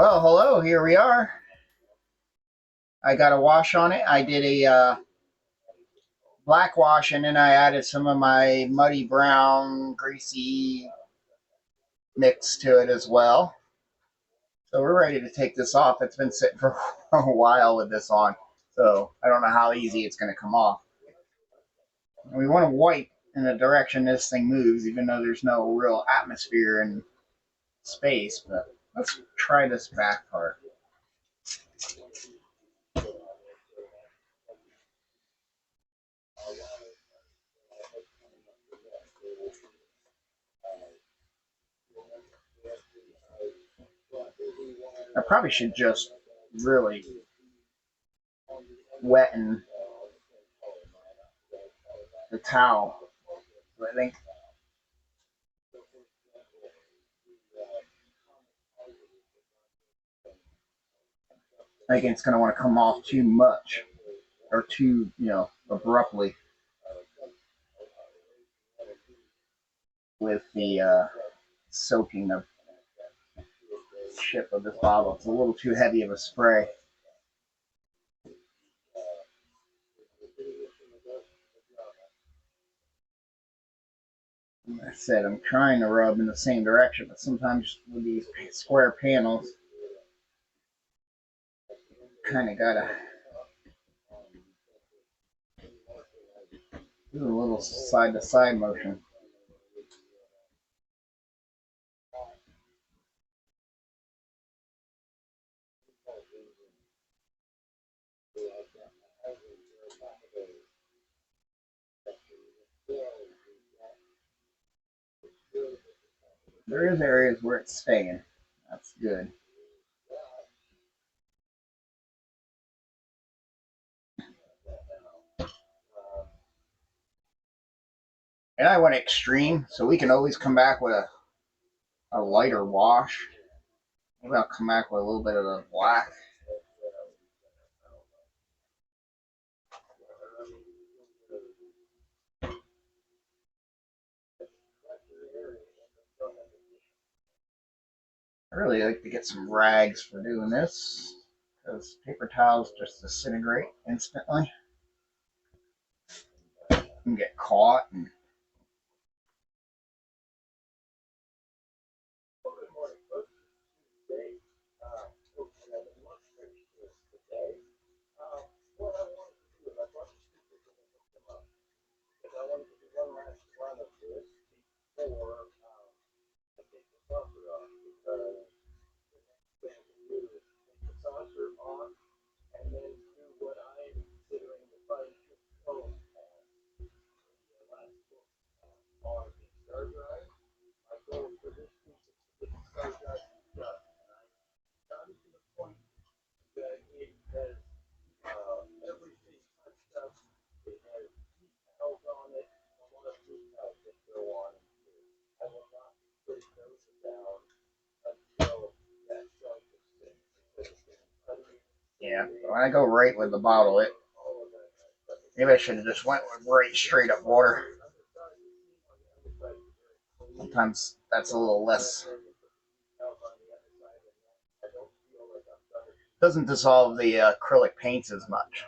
Well, hello, here we are. I got a wash on it. I did a black wash and then I added some of my muddy brown, greasy mix to it as well. So we're ready to take this off. It's been sitting for a while with this on, so I don't know how easy it's going to come off. And we want to wipe in the direction this thing moves, even though there's no real atmosphere and space. But let's try this back part. I probably should just really wetten the towel. I think it's going to want to come off too much or too, abruptly with the soaking of ship of this bottle. It's a little too heavy of a spray. Like I said, I'm trying to rub in the same direction, but sometimes with these square panels, kind of gotta do a little side to side motion. There is areas where it's staying. That's good. And I went extreme, so we can always come back with a lighter wash. Maybe I'll come back with a little bit of the black. I really like to get some rags for doing this because paper towels just disintegrate instantly and get caught. And yeah, when I go right with the bottle, maybe I should have just went with right straight up water. Sometimes that's a little less. Doesn't dissolve the acrylic paints as much.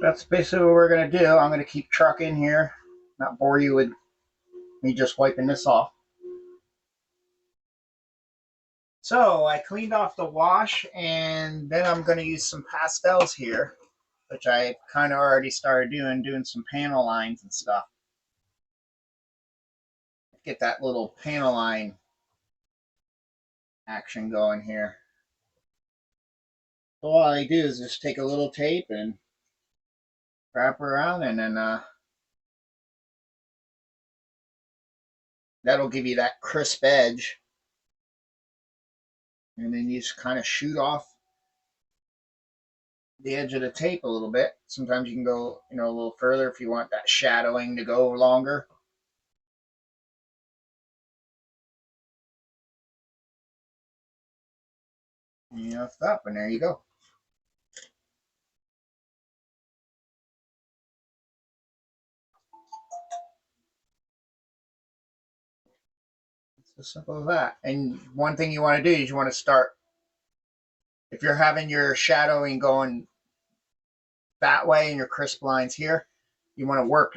That's basically what we're going to do. I'm going to keep trucking here, not bore you with me just wiping this off. So I cleaned off the wash, and then I'm going to use some pastels here, which I kind of already started doing some panel lines and stuff. Get that little panel line action going here. So all I do is just take a little tape and wrap around, and then that'll give you that crisp edge. And then you just kind of shoot off the edge of the tape a little bit. Sometimes you can go, a little further if you want that shadowing to go longer. And stop, and there you go. As simple as that. And one thing you want to do is you want to start, if you're having your shadowing going that way and your crisp lines here, you want to work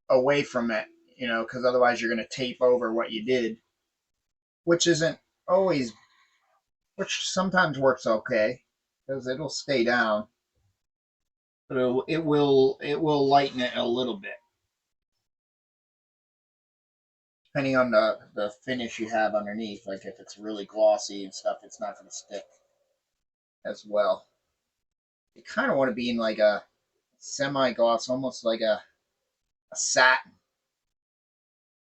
away from it, because otherwise you're going to tape over what you did, which isn't always, which sometimes works okay because it'll stay down, but it will lighten it a little bit depending on the finish you have underneath. Like if it's really glossy and stuff, it's not going to stick as well. You kind of want to be in like a semi-gloss, almost like a satin,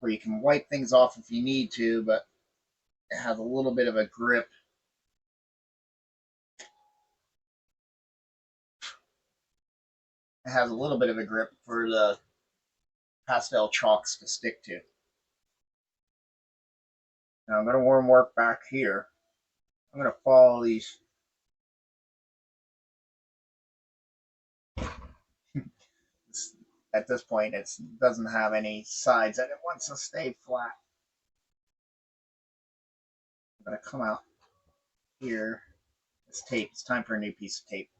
where you can wipe things off if you need to, but it has a little bit of a grip. It has a little bit of a grip for the pastel chalks to stick to. Now I'm going to warm work back here. I'm going to follow these. At this point, it doesn't have any sides and it wants to stay flat. I'm going to come out here. This tape, it's time for a new piece of tape.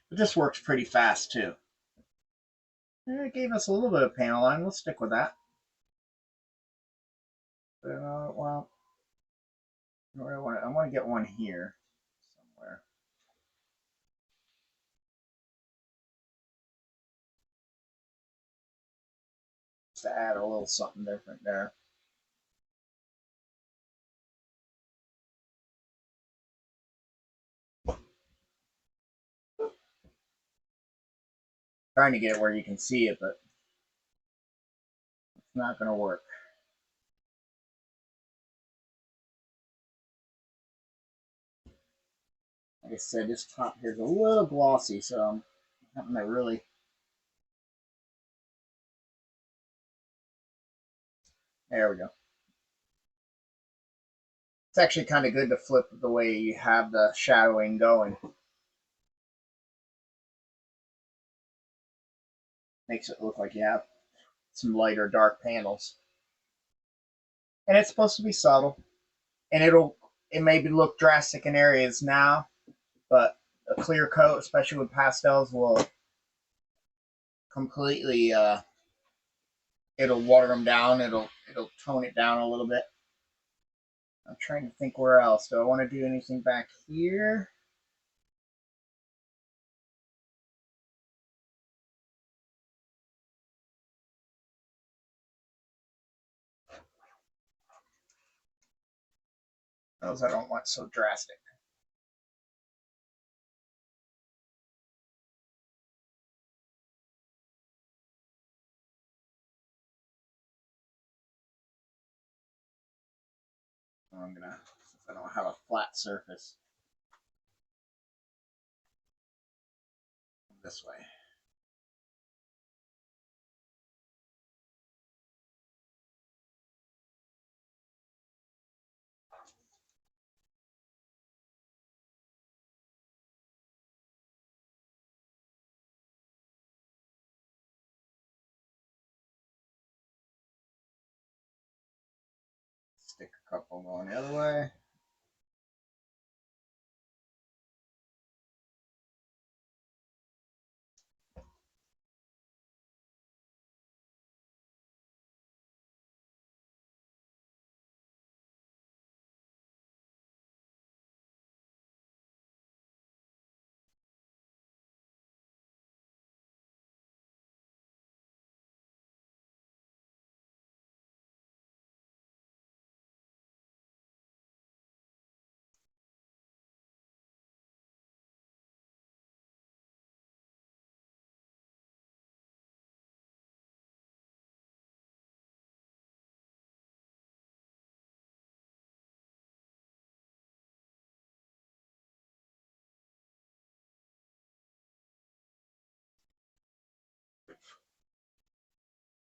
But this works pretty fast too. And it gave us a little bit of panel line. We'll stick with that. But, well, I want to get one here somewhere. Just to add a little something different there. Trying to get it where you can see it, but it's not going to work. Like I said, this top here is a little glossy, so I'm having to really. There we go. It's actually kind of good to flip the way you have the shadowing going. Makes it look like you have some light or dark panels. And it's supposed to be subtle. And it may look drastic in areas now, but a clear coat, especially with pastels, will completely it'll water them down. It'll tone it down a little bit. I'm trying to think where else. Do I want to do anything back here? Those I don't want so drastic. I'm gonna, since I don't have a flat surface, this way. Stick a couple going the other way.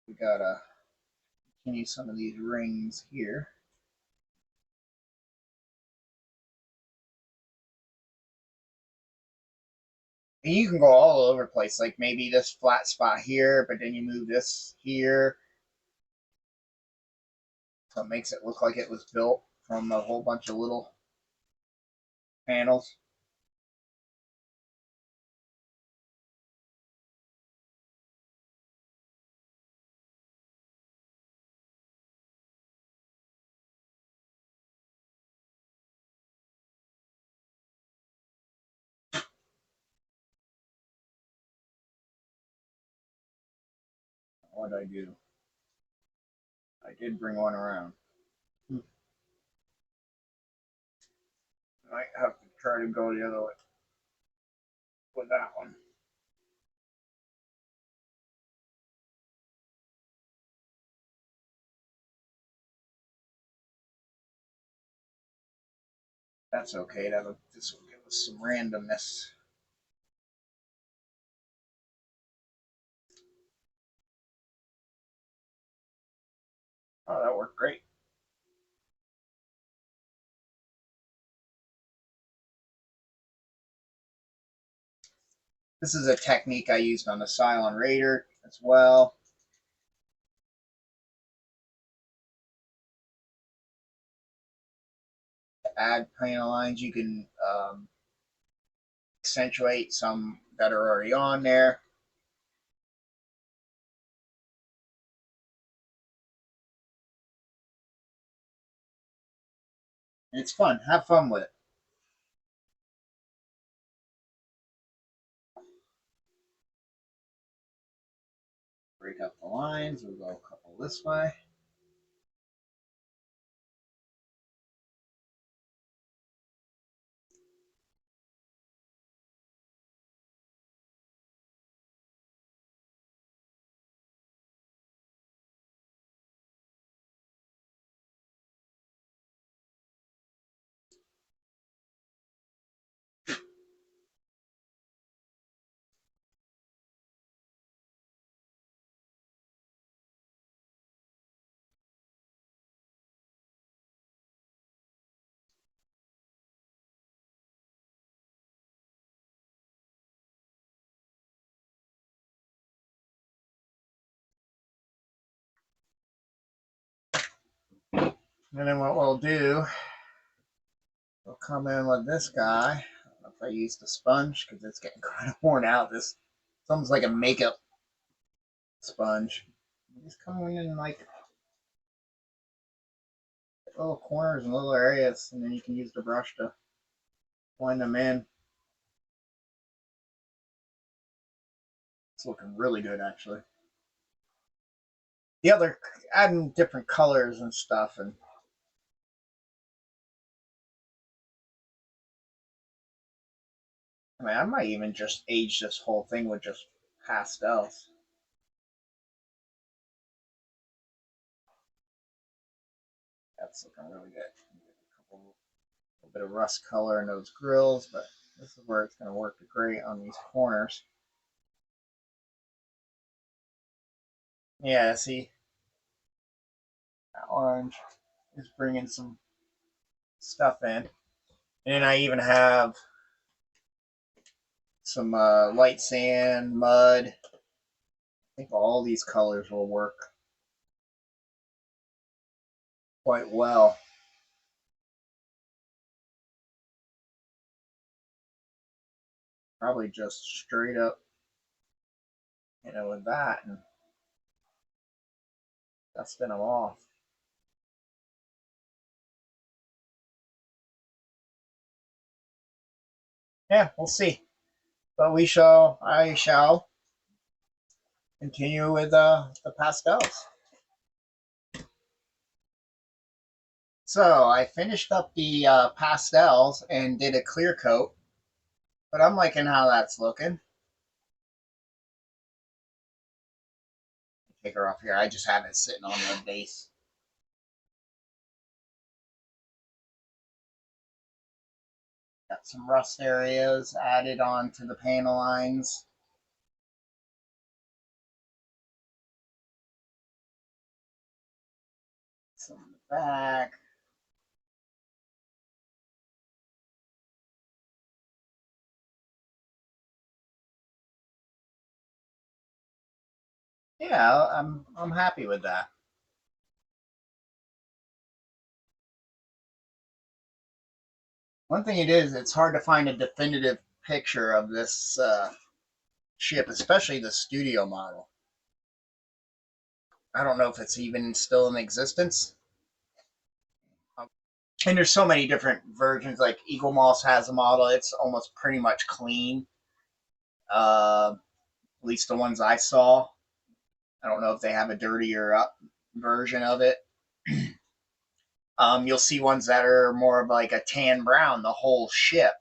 We gotta continue some of these rings here. And you can go all over the place, like maybe this flat spot here, but then you move this here. So it makes it look like it was built from a whole bunch of little panels. What did I do? I did bring one around. I might have to try to go the other way with that one. That's okay. This will give us some randomness. Oh, that worked great. This is a technique I used on the Cylon Raider as well. To add panel lines, you can accentuate some that are already on there. And it's fun. Have fun with it. Break up the lines. We'll go a couple this way. And then what we'll do, we'll come in with this guy. I don't know if I used a sponge because it's getting kind of worn out. This is almost like a makeup sponge. Just coming in like little corners and little areas, and then you can use the brush to blend them in. It's looking really good, actually. The other, adding different colors and stuff, and I mean, I might even just age this whole thing with just pastels. That's looking really good. A bit of rust color in those grills, but this is where it's going to work great on these corners. Yeah, see, that orange is bringing some stuff in. And I even have some light sand, mud. I think all these colors will work quite well. Probably just straight up, with that and dusting them off. Yeah, we'll see. But I shall continue with the pastels. So I finished up the pastels and did a clear coat, but I'm liking how that's looking. Take her off here. I just have it sitting on the base. Got some rust areas added onto the panel lines. Some in the back. Yeah, I'm happy with that. One thing it is, it's hard to find a definitive picture of this ship, especially the studio model. I don't know if it's even still in existence. And there's so many different versions. Like Eagle Moss has a model; it's almost pretty much clean. At least the ones I saw. I don't know if they have a dirtier up version of it. You'll see ones that are more of like a tan brown, the whole ship.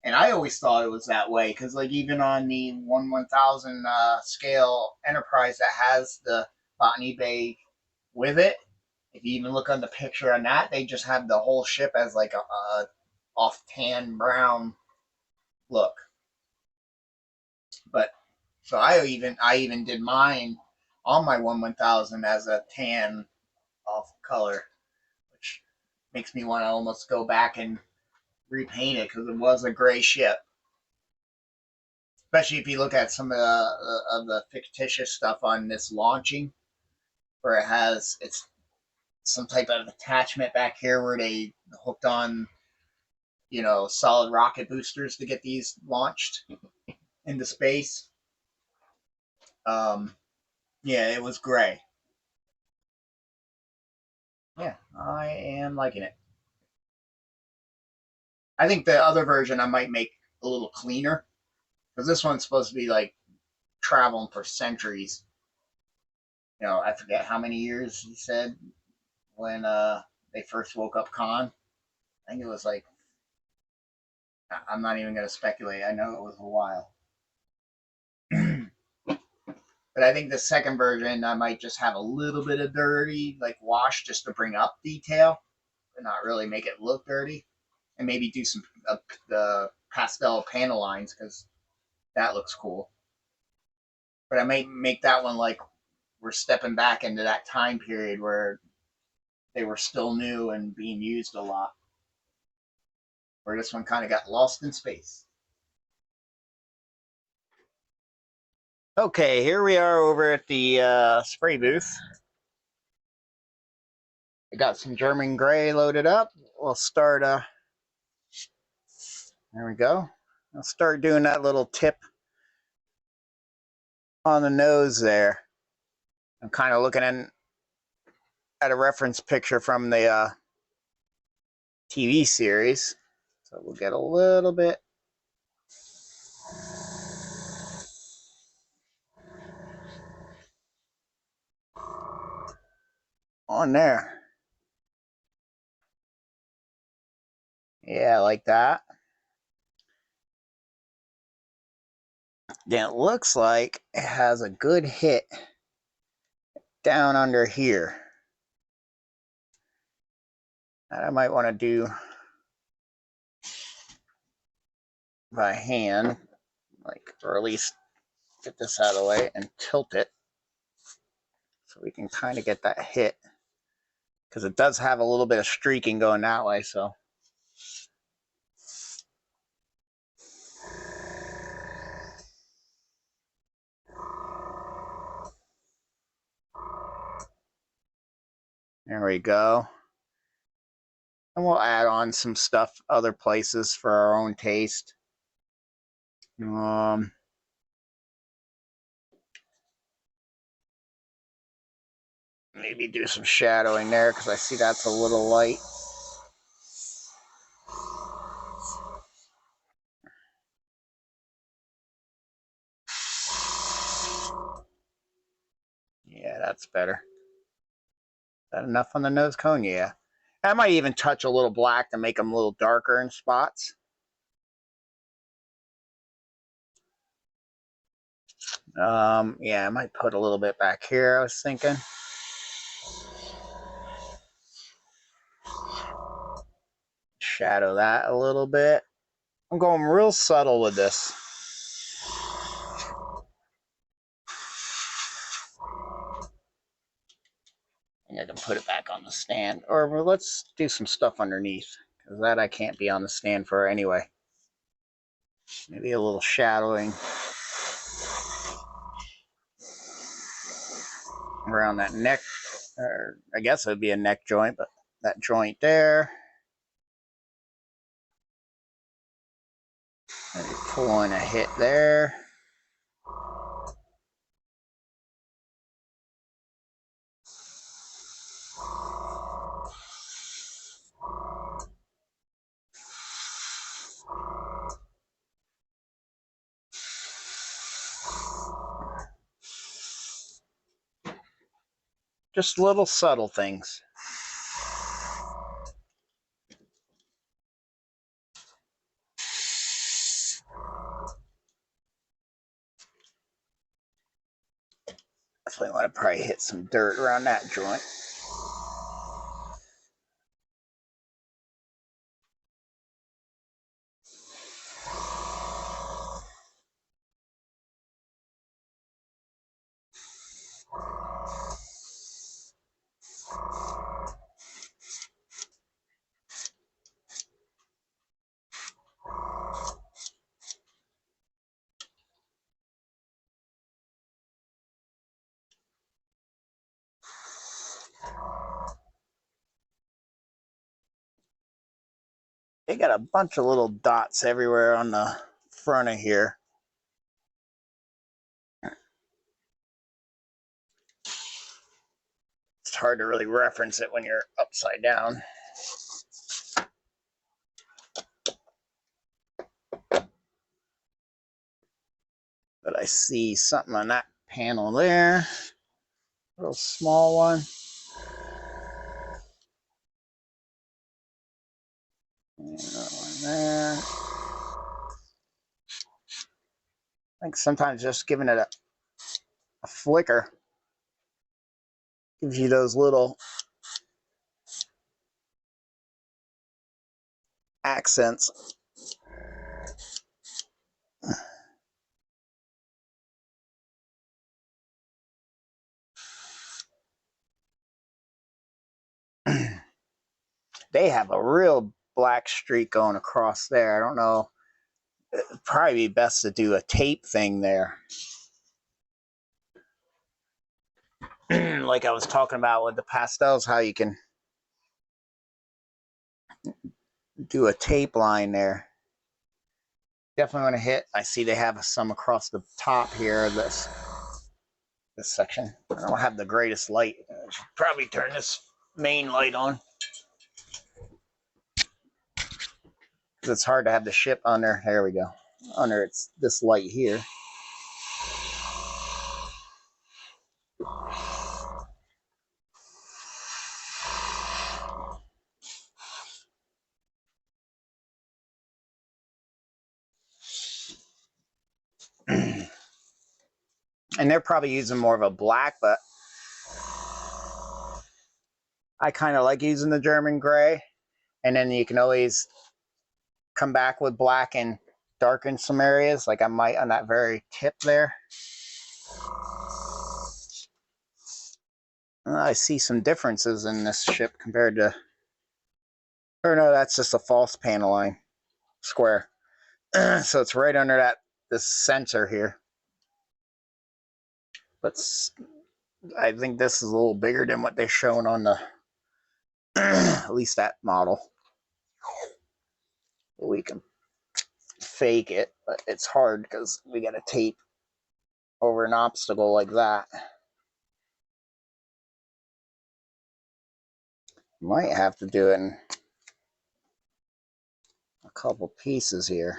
And I always thought it was that way because, like, even on the 1/1000 scale Enterprise that has the Botany Bay with it, if you even look on the picture on that, they just have the whole ship as like a off tan brown look. But so I even did mine on my 1/1000 as a tan off color, which makes me want to almost go back and repaint it because it was a gray ship. Especially if you look at some of the fictitious stuff on this launching, where it's some type of attachment back here where they hooked on solid rocket boosters to get these launched into space. Um, yeah, it was gray. Yeah, I am liking it. I think the other version I might make a little cleaner because this one's supposed to be like traveling for centuries. I forget how many years he said when they first woke up Khan. I think it was like, I'm not even going to speculate. I know it was a while. But I think the second version, I might just have a little bit of dirty, like wash, just to bring up detail, but not really make it look dirty. And maybe do some the pastel panel lines because that looks cool. But I might make that one like we're stepping back into that time period where they were still new and being used a lot. Where this one kind of got lost in space. Okay, here we are over at the spray booth. I got some German gray loaded up. We'll start, there we go. I'll start doing that little tip on the nose there. I'm kind of looking at a reference picture from the TV series. So we'll get a little bit on there. Yeah, like that. Then it looks like it has a good hit down under here. That I might want to do by hand, like, or at least get this out of the way and tilt it so we can kind of get that hit because it does have a little bit of streaking going that way. So there we go. And we'll add on some stuff other places for our own taste. Maybe do some shadowing there because I see that's a little light. Yeah, that's better. Is that enough on the nose cone? Yeah. I might even touch a little black to make them a little darker in spots. Yeah, I might put a little bit back here, I was thinking. Shadow that a little bit. I'm going real subtle with this. I think I can put it back on the stand. Or let's do some stuff underneath, because that I can't be on the stand for anyway. Maybe a little shadowing. around that neck, or I guess it would be a neck joint, but that joint there. Maybe pulling a hit there. Just little subtle things. Definitely want to probably hit some dirt around that joint. They got a bunch of little dots everywhere on the front of here. It's hard to really reference it when you're upside down. But I see something on that panel there. A little small one. And that one there. I think sometimes just giving it a flicker gives you those little accents. They have a real black streak going across there. I don't know. It'd probably be best to do a tape thing there. Like I was talking about with the pastels, how you can do a tape line there. Definitely want to hit. I see they have some across the top here. This section. I don't have the greatest light. I should probably turn this main light on. It's hard to have the ship under. There we go. Under it's this light here. And they're probably using more of a black, but I kind of like using the German gray. And then you can always come back with black and darken some areas, like I might on that very tip there. I see some differences in this ship compared to, or no, that's just a false panel line square. So it's right under that, this sensor here. But I think this is a little bigger than what they're showing on the, at least that model. We can fake it, but it's hard because we got to tape over an obstacle like that. Might have to do it in a couple pieces here.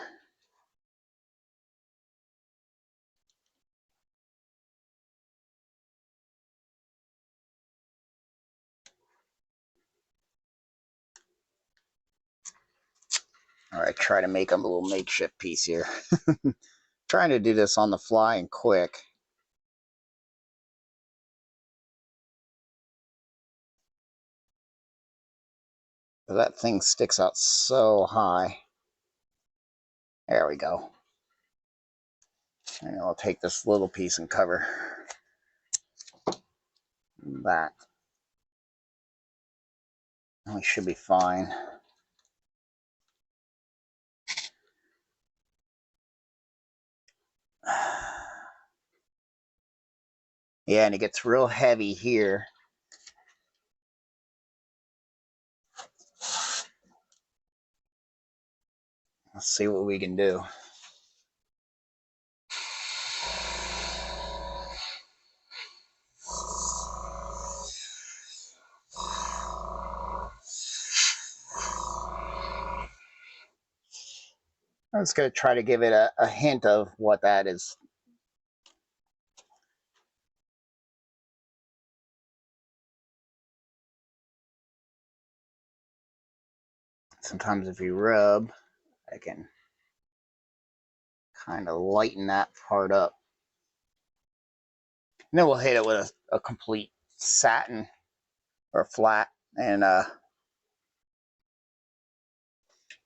All right, try to make them a little makeshift piece here. Trying to do this on the fly and quick. That thing sticks out so high. There we go. And I'll take this little piece and cover that. We should be fine. Yeah, and it gets real heavy here. Let's see what we can do. I'm just going to try to give it a hint of what that is. Sometimes if you rub, I can kind of lighten that part up. And then we'll hit it with a complete satin or flat. And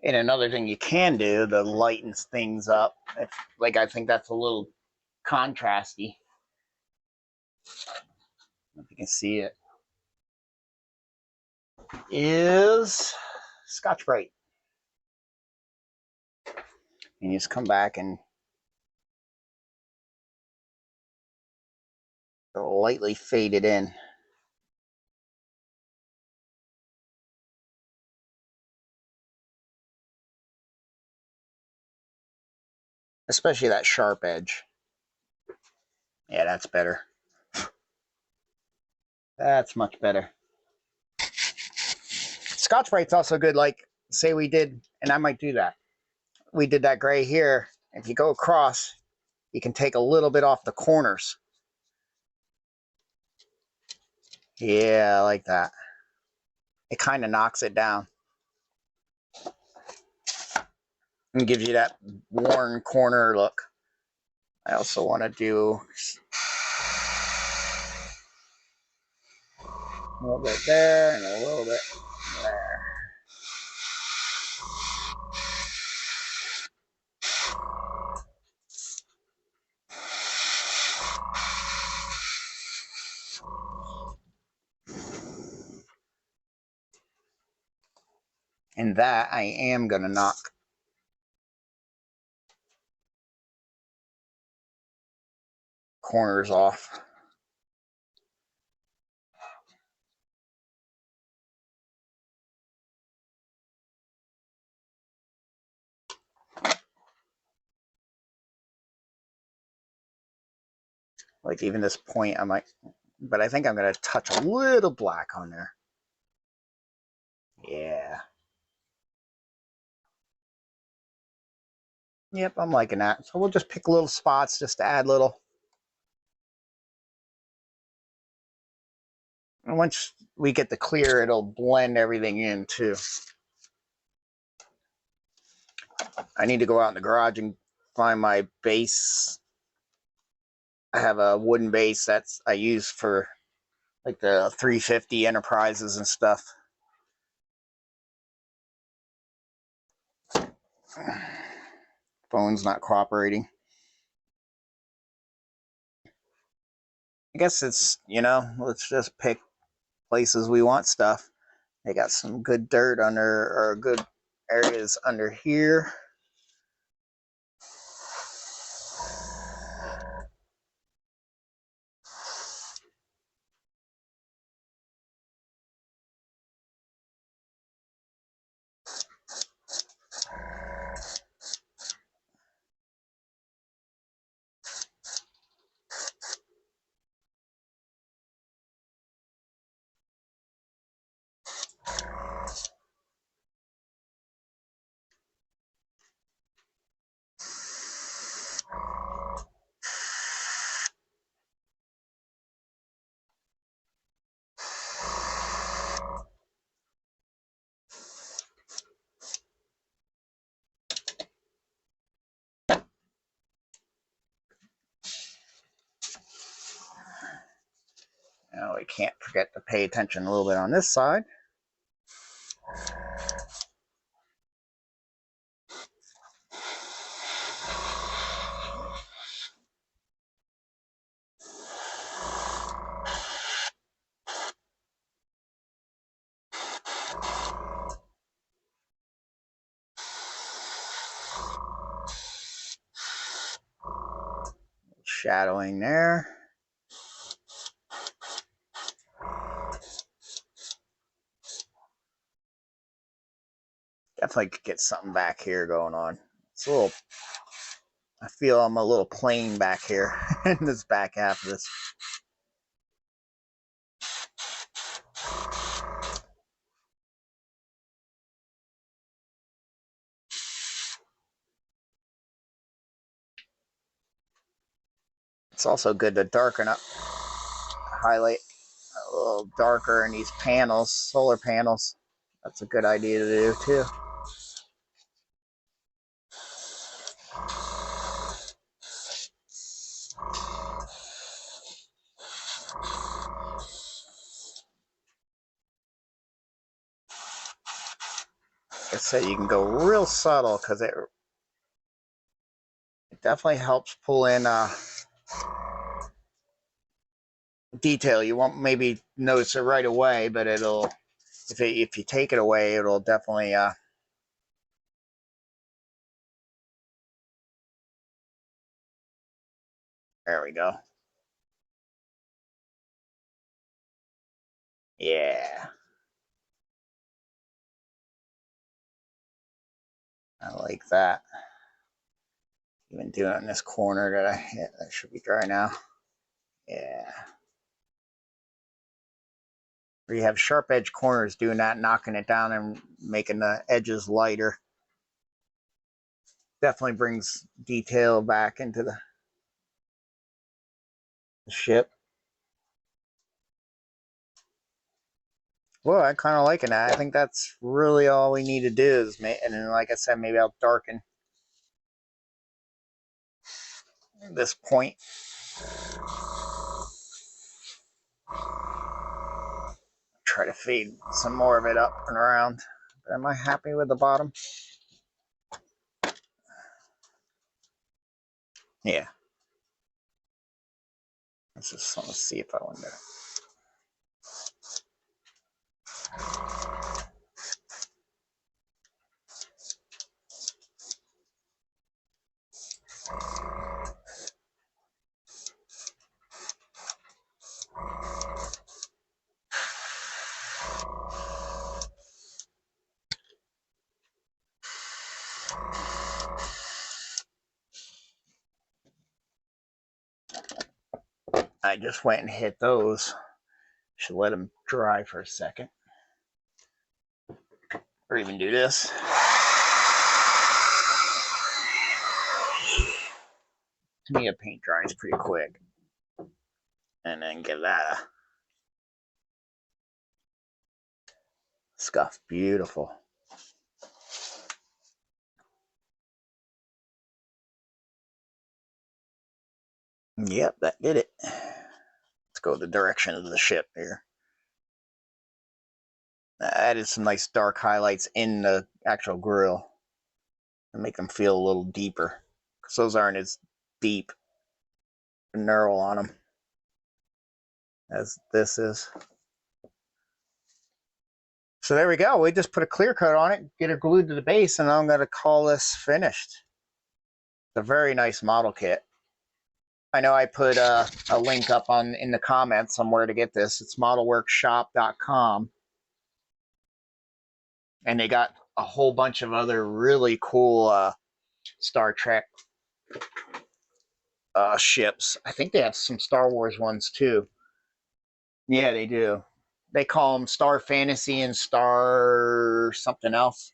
another thing you can do that lightens things up, if, like I think that's a little contrasty. If you can see it, is Scotch-Brite. And you just come back and lightly fade it in. Especially that sharp edge. Yeah, that's better. That's much better. Scotch-Brite's also good, like, say we did, and I might do that. We did that gray here. If you go across, you can take a little bit off the corners. Yeah, I like that. It kind of knocks it down. And gives you that worn corner look. I also want to do a little bit there and a little bit there. And that I am going to knock corners off. Like even this point, I might, but I think I'm going to touch a little black on there. Yeah. Yep, I'm liking that. So we'll just pick little spots just to add little. And once we get the clear, it'll blend everything in too. I need to go out in the garage and find my base. I have a wooden base that's I use for like the 350 Enterprises and stuff. Phone's not cooperating. I guess it's, you know, let's just pick places we want stuff. They got some good dirt under, or good areas under here. Now we can't forget to pay attention a little bit on this side. Shadowing there. definitely could get something back here going on. It's a little, I feel I'm a little plain back here in this back half of this. It's also good to darken up, highlight a little darker in these panels, solar panels. That's a good idea to do too. Like I said, you can go real subtle because it definitely helps pull in detail. You won't maybe notice it right away, but it'll, if you take it away, it'll definitely there we go. Yeah. I like that. Even doing it in this corner that I hit, that should be dry now. Yeah. Where you have sharp edge corners, doing that, knocking it down and making the edges lighter. Definitely brings detail back into the ship. Well, I kind of liking that. I think that's really all we need to do is make, and then like I said, maybe I'll darken this point. Try to fade some more of it up and around. But am I happy with the bottom? Yeah. Let's just see if I want to. I just went and hit those. Should let them dry for a second. Or even do this. To me, a paint dries pretty quick. And then give that a scuff. Beautiful. Yep, that did it. Let's go the direction of the ship here. I added some nice dark highlights in the actual grill to make them feel a little deeper, because those aren't as deep and knurl on them as this is. So there we go. We just put a clear coat on it, get it glued to the base, and I'm going to call this finished. It's a very nice model kit. I know I put a link up in the comments somewhere to get this. It's modelworkshop.com. And they got a whole bunch of other really cool Star Trek ships. I think they have some Star Wars ones too. Yeah, they do. They call them Star Fantasy and Star something else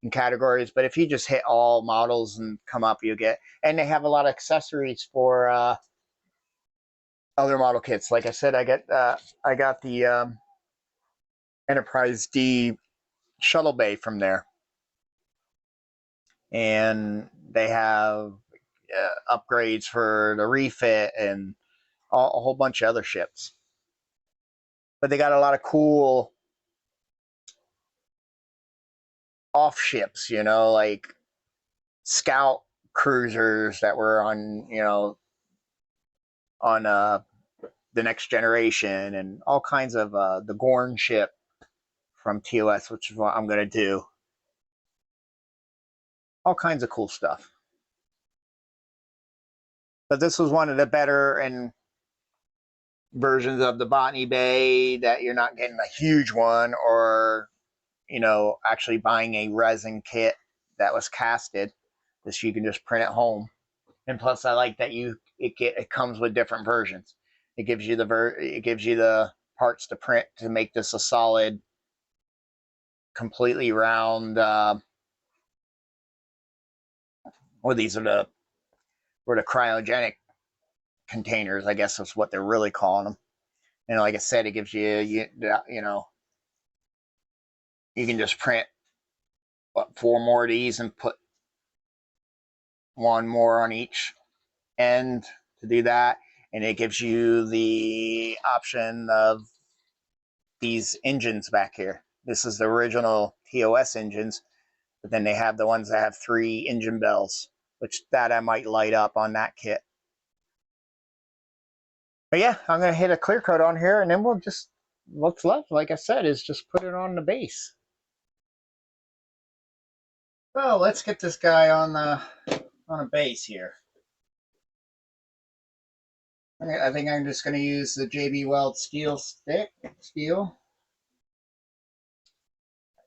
in categories. But if you just hit all models and come up, you get. And they have a lot of accessories for other model kits. Like I said, I got the Enterprise D shuttle bay from there, and they have upgrades for the refit and a whole bunch of other ships. But they got a lot of cool off ships, you know, like scout cruisers that were on, you know, on the Next Generation, and all kinds of the Gorn ship from TOS, which is what I'm going to do. All kinds of cool stuff. But this was one of the better and versions of the Botany Bay that you're not getting a huge one, or actually buying a resin kit that was casted, this you can just print at home. And plus, I like that it comes with different versions. It gives you the parts to print to make this a solid, completely round. Well, these are the cryogenic containers, I guess is what they're really calling them. And like I said, it gives you you can just print 4 more of these and put 1 more on each end to do that. And it gives you the option of these engines back here. This is the original TOS engines, but then they have the ones that have 3 engine bells, which that I might light up on that kit. But yeah, I'm going to hit a clear coat on here, and then we'll just, what's left, like I said, is just put it on the base. Well, let's get this guy on a base here. I think I'm just going to use the JB Weld steel.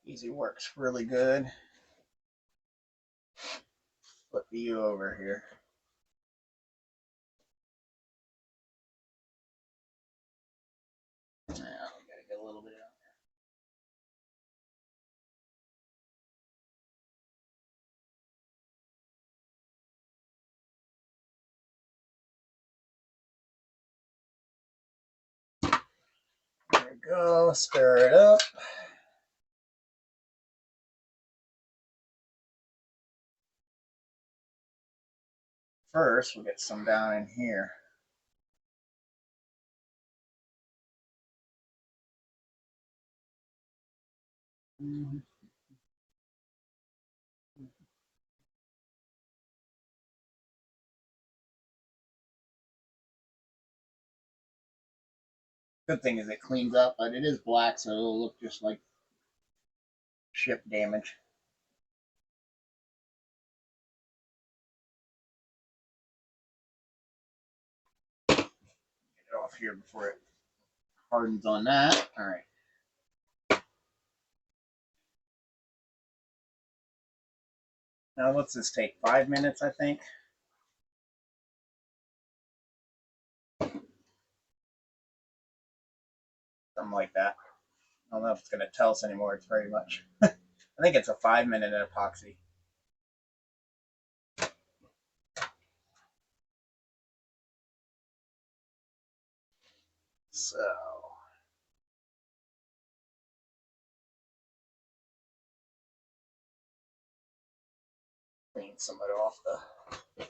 Easy works really good. Flip you over here. Now we gotta get a little bit on there. There we go. Stir it up. First, we'll get some down in here. Good thing is it cleans up, but it is black, so it'll look just like ship damage. Get it off here before it hardens on that. All right. Now, what's this take? 5 minutes, I think. Something like that. I don't know if it's going to tell us anymore. It's very much. I think it's a 5-minute epoxy. So, clean some of it off the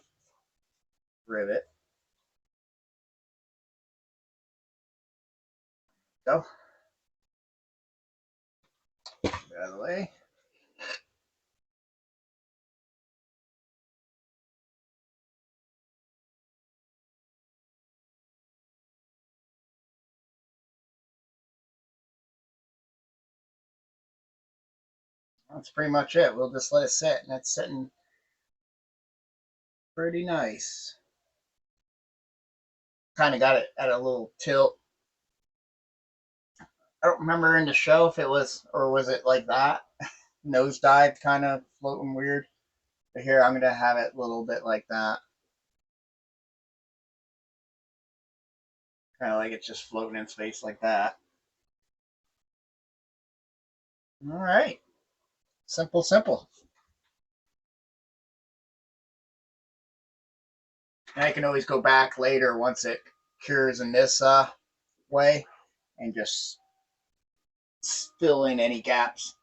rivet. Go. Get out of the way. That's pretty much it. We'll just let it sit, and it's sitting pretty nice. Kind of got it at a little tilt. I don't remember in the show if it was, or was it like that? Nosedive, kind of floating weird. But here, I'm going to have it a little bit like that. Kind of like it's just floating in space like that. All right. Simple, simple. And I can always go back later once it cures in this way and just fill in any gaps.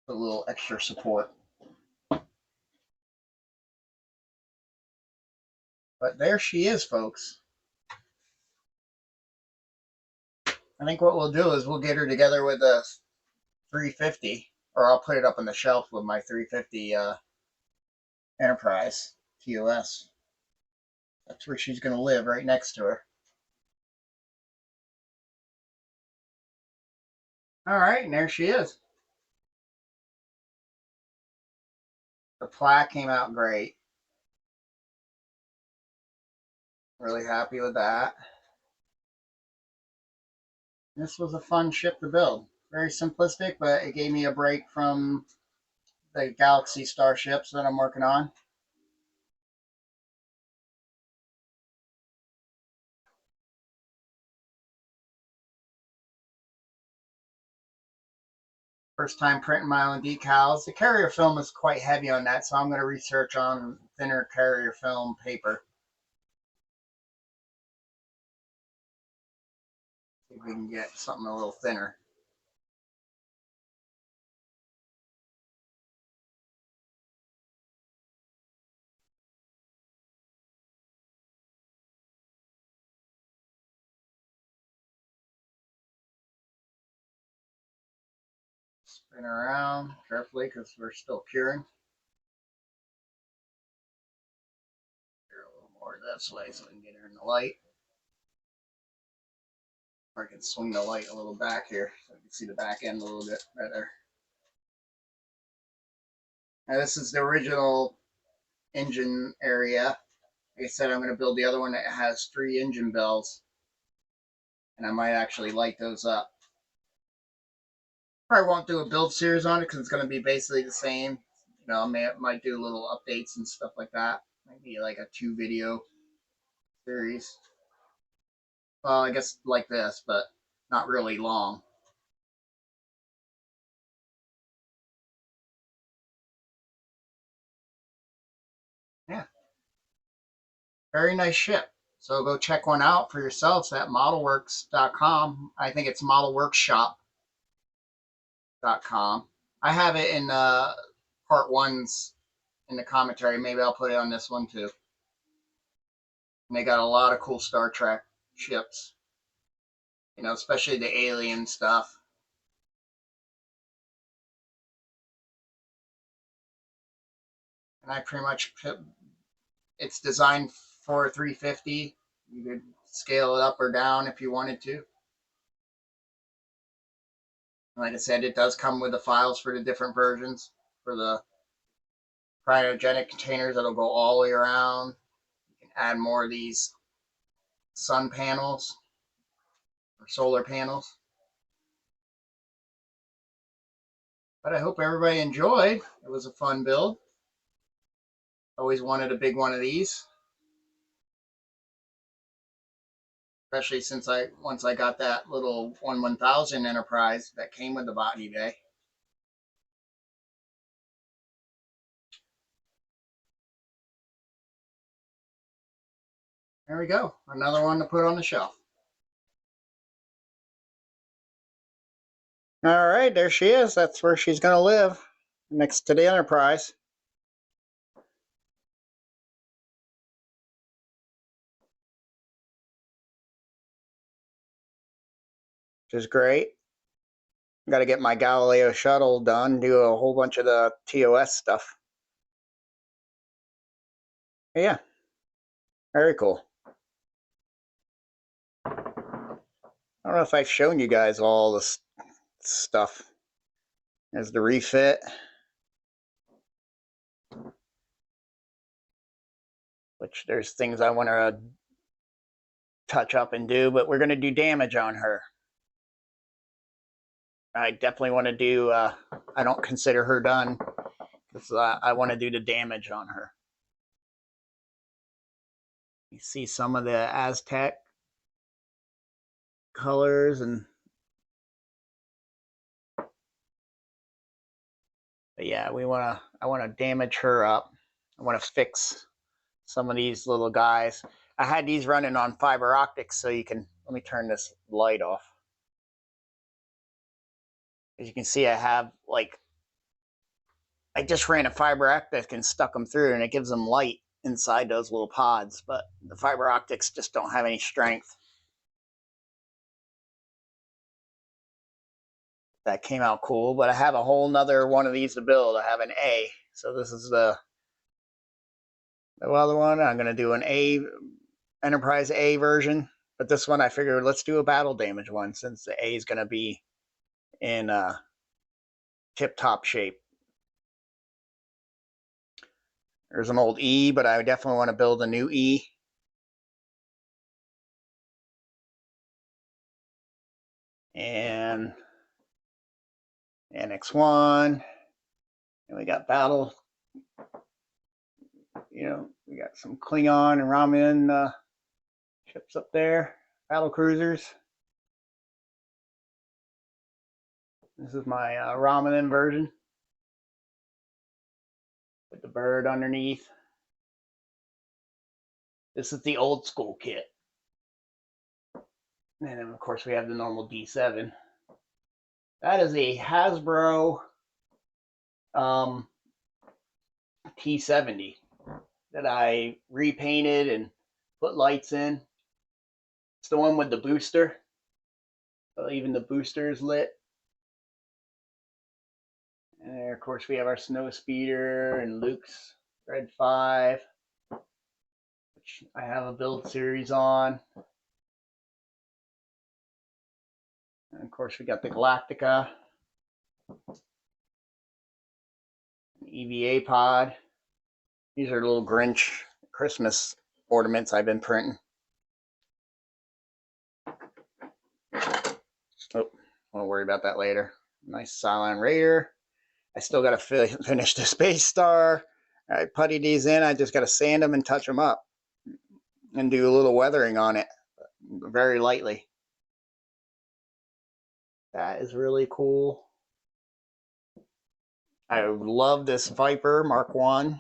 A little extra support. But there she is, folks. I think what we'll do is we'll get her together with a 350, or I'll put it up on the shelf with my 350 Enterprise TOS. That's where she's going to live, right next to her. All right, and there she is. The plaque came out great. Really happy with that. This was a fun ship to build. Very simplistic, but it gave me a break from the Galaxy starships that I'm working on. First time printing my own decals. The carrier film is quite heavy on that, so I'm going to research on thinner carrier film paper. See if we can get something a little thinner. Spin around carefully because we're still curing. Here a little more this way so we can get her in the light. Or I can swing the light a little back here so you can see the back end a little bit better. Now this is the original engine area. Like I said, I'm going to build the other one that has 3 engine bells. And I might actually light those up. Probably won't do a build series on it because it's going to be basically the same. You know, I might do little updates and stuff like that. Maybe like a 2-video series. Well, I guess like this, but not really long. Yeah. Very nice ship. So go check one out for yourselves at modelworks.com. I think it's modelworkshop.com. I have it in part 1's in the commentary. Maybe I'll put it on this one too. And they got a lot of cool Star Trek ships. You know, especially the alien stuff. And I pretty much, it's designed for 350. You could scale it up or down if you wanted to. Like I said, it does come with the files for the different versions. For the cryogenic containers, that'll go all the way around. You can add more of these sun panels or solar panels. But I hope everybody enjoyed. It was a fun build. Always wanted a big one of these. Especially since once I got that little 1/1000 Enterprise that came with the Botany Bay. There we go. Another one to put on the shelf. All right, there she is. That's where she's going to live, next to the Enterprise. Which is great. Got to get my Galileo shuttle done, do a whole bunch of the TOS stuff. Yeah, very cool. I don't know if I've shown you guys all this stuff. There's the refit. Which there's things I want to touch up and do, but we're going to do damage on her. I definitely want to do, I don't consider her done, because I want to do the damage on her. You see some of the Aztec colors, and but yeah, I want to damage her up. I want to fix some of these little guys. I had these running on fiber optics, so you can, let me turn this light off. As you can see, I have like, I just ran a fiber optic and stuck them through, and it gives them light inside those little pods, but the fiber optics just don't have any strength. That came out cool, but I have a whole nother one of these to build. I have an A, so this is the other one. I'm going to do an A, Enterprise A version, but this one I figured let's do a battle damage one, since the A is going to be in tip-top shape. There's an old E, but I definitely want to build a new E. And Annex 1. And we got battle. We got some Klingon and Romulan ships up there. Battle cruisers. This is my Romulan version. With the bird underneath. This is the old school kit. And then, of course, we have the normal D7. That is a Hasbro T70 that I repainted and put lights in. It's the one with the booster. So even the booster is lit. And there, of course, we have our Snow Speeder and Luke's Red 5, which I have a build series on. And of course, we got the Galactica, EVA pod. These are little Grinch Christmas ornaments I've been printing. Oh, won't worry about that later. Nice Cylon Raider. I still got to finish the Space Star. I putty these in. I just got to sand them and touch them up and do a little weathering on it, very lightly. That is really cool. I love this Viper Mark 1.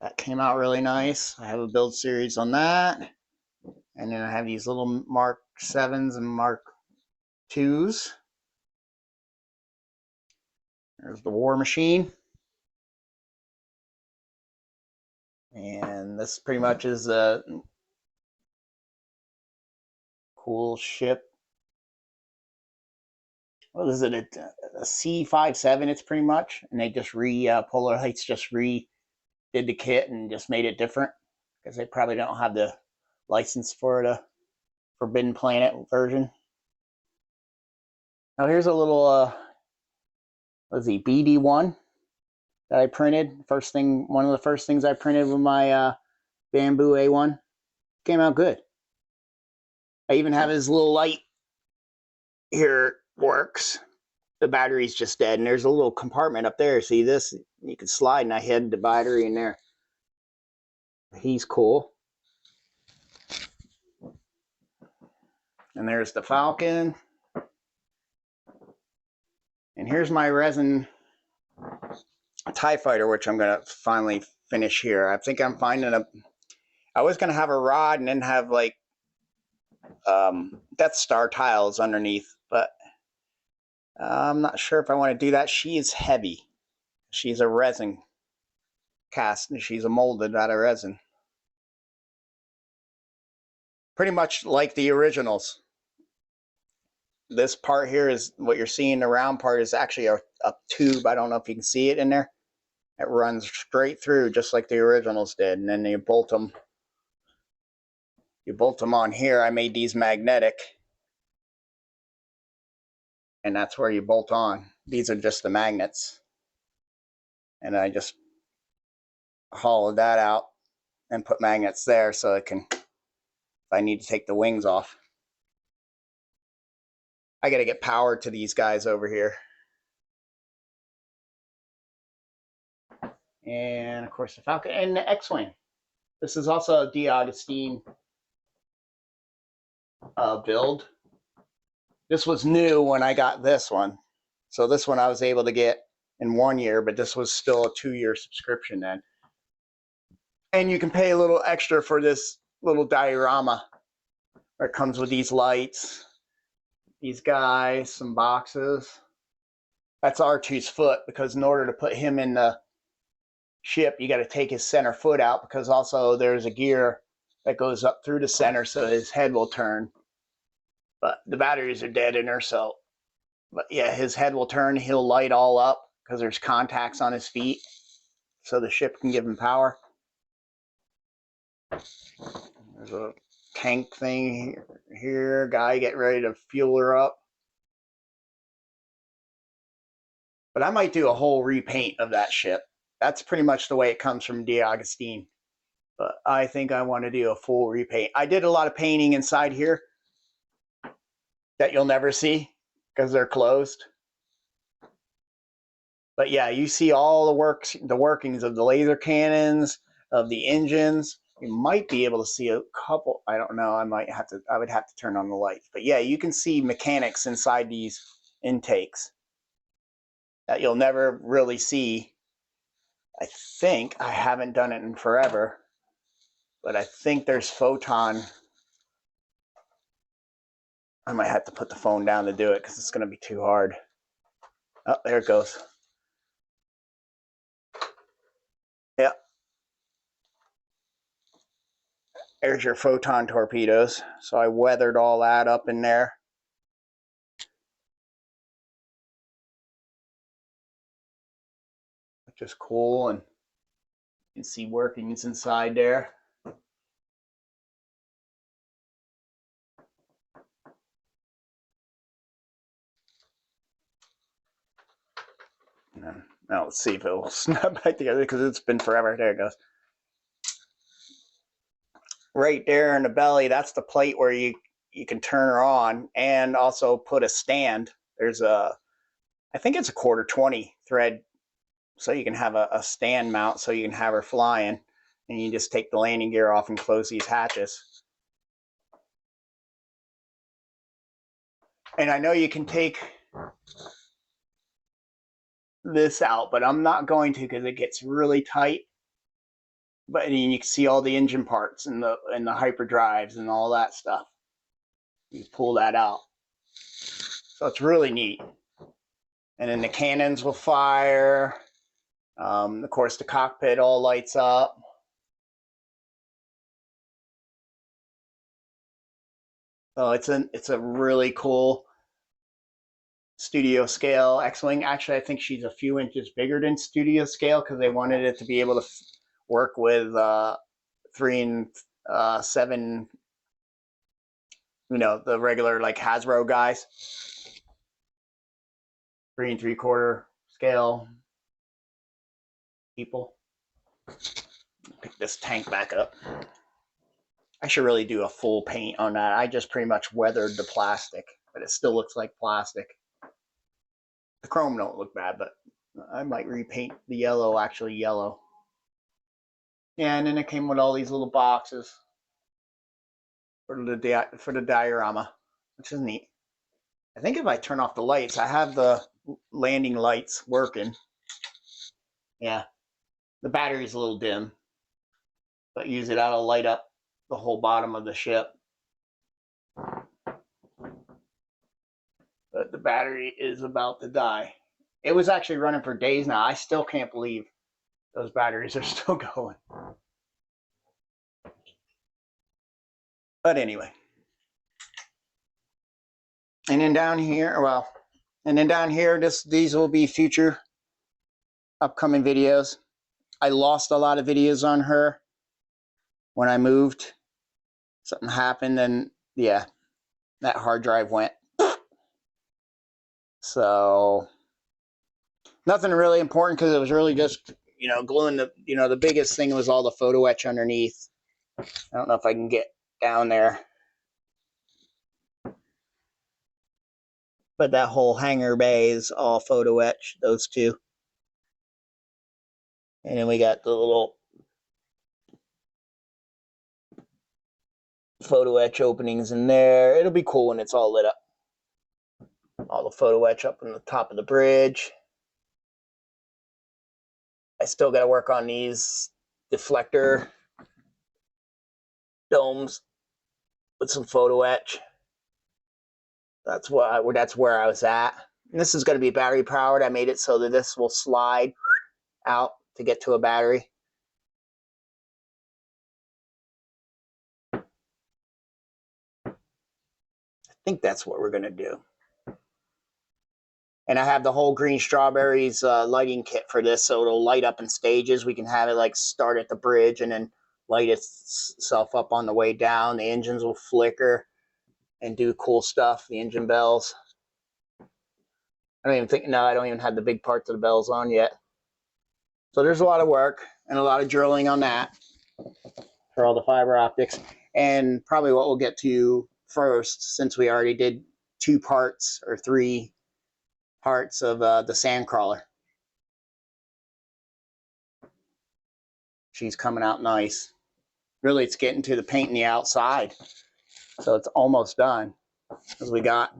That came out really nice. I have a build series on that. And then I have these little Mark 7s and Mark 2s. There's the War Machine. And this pretty much is a cool ship. What is it? A C57 it's pretty much. And they just Polar Lights just did the kit and just made it different. Because they probably don't have the license for the Forbidden Planet version. Now here's a little what is he, BD1 that I printed. One of the first things I printed with my Bamboo A1. Came out good. I even have his little light here works. The battery's just dead, and there's a little compartment up there. See this? You can slide, and I hid the battery in there. He's cool. And there's the Falcon. And here's my resin TIE Fighter, which I'm going to finally finish here. I think I'm finding I was going to have a rod and then have like Death Star tiles underneath, but I'm not sure if I want to do that. She is heavy. She's a resin cast, and she's a molded out of resin. Pretty much like the originals. This part here is what you're seeing. The round part is actually a tube. I don't know if you can see it in there. It runs straight through just like the originals did, and then you bolt them. You bolt them on here. I made these magnetic, and that's where you bolt on. These are just the magnets, and I just hollowed that out and put magnets there so it can, if I need to take the wings off. I got to get power to these guys over here. And of course the Falcon and the X-Wing. This is also a D'Agostino build. This was new when I got this one. So this one I was able to get in 1 year, but this was still a 2-year subscription then. And you can pay a little extra for this little diorama. It comes with these lights, these guys, some boxes. That's R2's foot, because in order to put him in the ship, you got to take his center foot out, because also there's a gear that goes up through the center so his head will turn. But the batteries are dead in there, so, but yeah, his head will turn. He'll light all up because there's contacts on his feet, so the ship can give him power. There's a tank thing here, guy getting ready to fuel her up. But I might do a whole repaint of that ship. That's pretty much the way it comes from D'Agostino. But I think I want to do a full repaint. I did a lot of painting inside here that you'll never see, because they're closed. But yeah, you see all the workings of the laser cannons, of the engines. You might be able to see a couple. I don't know. I would have to turn on the lights. But yeah, you can see mechanics inside these intakes that you'll never really see. I think I haven't done it in forever, but I think there's photon. I might have to put the phone down to do it because it's going to be too hard. Oh, there it goes. Yeah. There's your photon torpedoes. So I weathered all that up in there. Which is cool, and you can see workings inside there. Now let's see if it will snap back together because it's been forever. There it goes. Right there in the belly, that's the plate where you can turn her on and also put a stand. There's I think it's a 1/4-20 thread, so you can have a stand mount so you can have her flying, and you just take the landing gear off and close these hatches. And I know you can take this out, but I'm not going to because it gets really tight. But you can see all the engine parts and the hyperdrives and all that stuff. You pull that out. So it's really neat. And then the cannons will fire. Of course, the cockpit all lights up. So it's a really cool studio scale X-Wing. Actually, I think she's a few inches bigger than studio scale because they wanted it to be able to work with 3 and 7, you know, the regular like Hasbro guys. 3 3/4 scale people. Pick this tank back up. I should really do a full paint on that. I just pretty much weathered the plastic, but it still looks like plastic. The chrome don't look bad, but I might repaint the yellow actually yellow. Yeah, and then it came with all these little boxes for the diorama, which is neat. I think if I turn off the lights, I have the landing lights working. Yeah, the battery's a little dim, but use it, that'll light up the whole bottom of the ship. But the battery is about to die. It was actually running for days now. I still can't believe those batteries are still going. But anyway. And then down here, these will be future upcoming videos. I lost a lot of videos on her when I moved. Something happened, and yeah, that hard drive went. So nothing really important because it was really just, you know, gluing the biggest thing was all the photo etch underneath. I don't know if I can get down there. But that whole hangar bay is all photo etch, those two. And then we got the little photo etch openings in there. It'll be cool when it's all lit up. All the photo etch up on the top of the bridge. I still got to work on these deflector domes with some photo etch. That's where I was at. And this is going to be battery powered. I made it so that this will slide out to get to a battery. I think that's what we're going to do. And I have the whole green strawberries lighting kit for this, so it'll light up in stages. We can have it like start at the bridge and then light itself up on the way down. The engines will flicker and do cool stuff. The engine bells. I don't even have the big parts of the bells on yet. So there's a lot of work and a lot of drilling on that for all the fiber optics. And probably what we'll get to first, since we already did 2 parts or 3 parts of the sand crawler. She's coming out nice. Really, it's getting to the painting the outside, so it's almost done. Because we got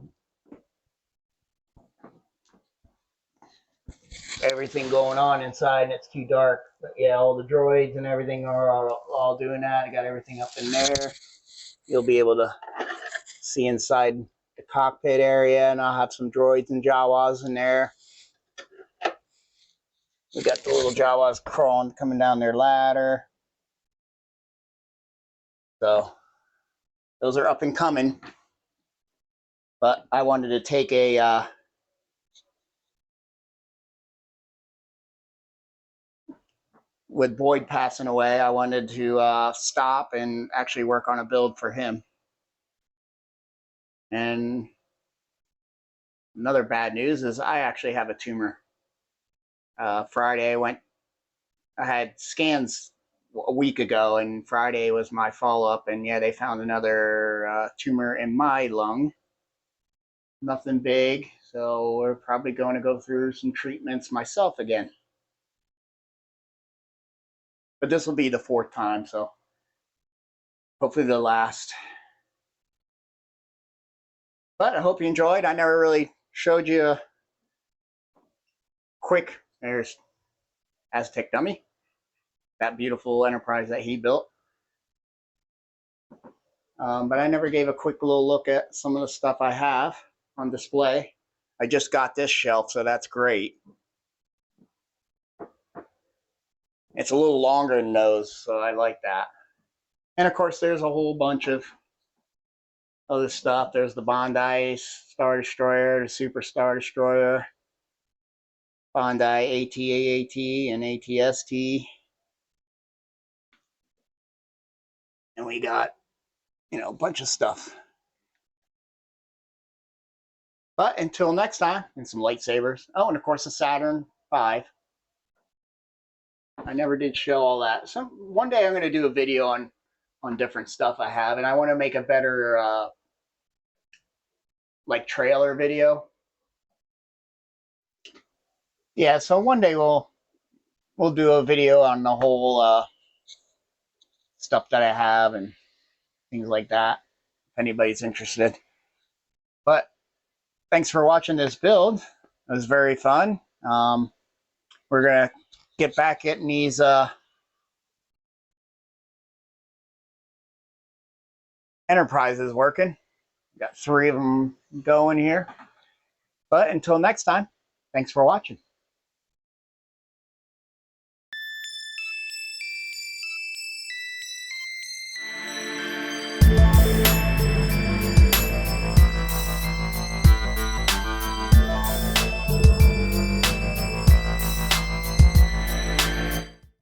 everything going on inside and it's too dark. But yeah, all the droids and everything are all doing that. I got everything up in there. You'll be able to see inside the cockpit area, and I'll have some droids and Jawas in there. We got the little Jawas crawling, coming down their ladder. So those are up and coming. But I wanted to take a with Boyd passing away, I wanted to stop and actually work on a build for him. And another bad news is I actually have a tumor. Friday I had scans a week ago, and Friday was my follow-up, and yeah, they found another tumor in my lung. Nothing big, so we're probably going to go through some treatments myself again. But this will be the 4th time, so hopefully the last. But I hope you enjoyed. I never really showed you a quick, there's Aztec Dummy, that beautiful Enterprise that he built. But I never gave a quick little look at some of the stuff I have on display. I just got this shelf, so that's great. It's a little longer than those, so I like that. And of course, there's a whole bunch of other stuff. There's the Bondi Star Destroyer, the Super Star Destroyer, Bondi AT-AAT and AT-ST. And we got, a bunch of stuff. But until next time, and some lightsabers. Oh, and of course the Saturn V. I never did show all that. So one day I'm going to do a video on different stuff I have, and I want to make a better like trailer video. Yeah, so one day we'll do a video on the whole stuff that I have and things like that, if anybody's interested. But thanks for watching this build. It was very fun. We're gonna get back getting these Enterprises working. Got 3 of them going here. But until next time, thanks for watching.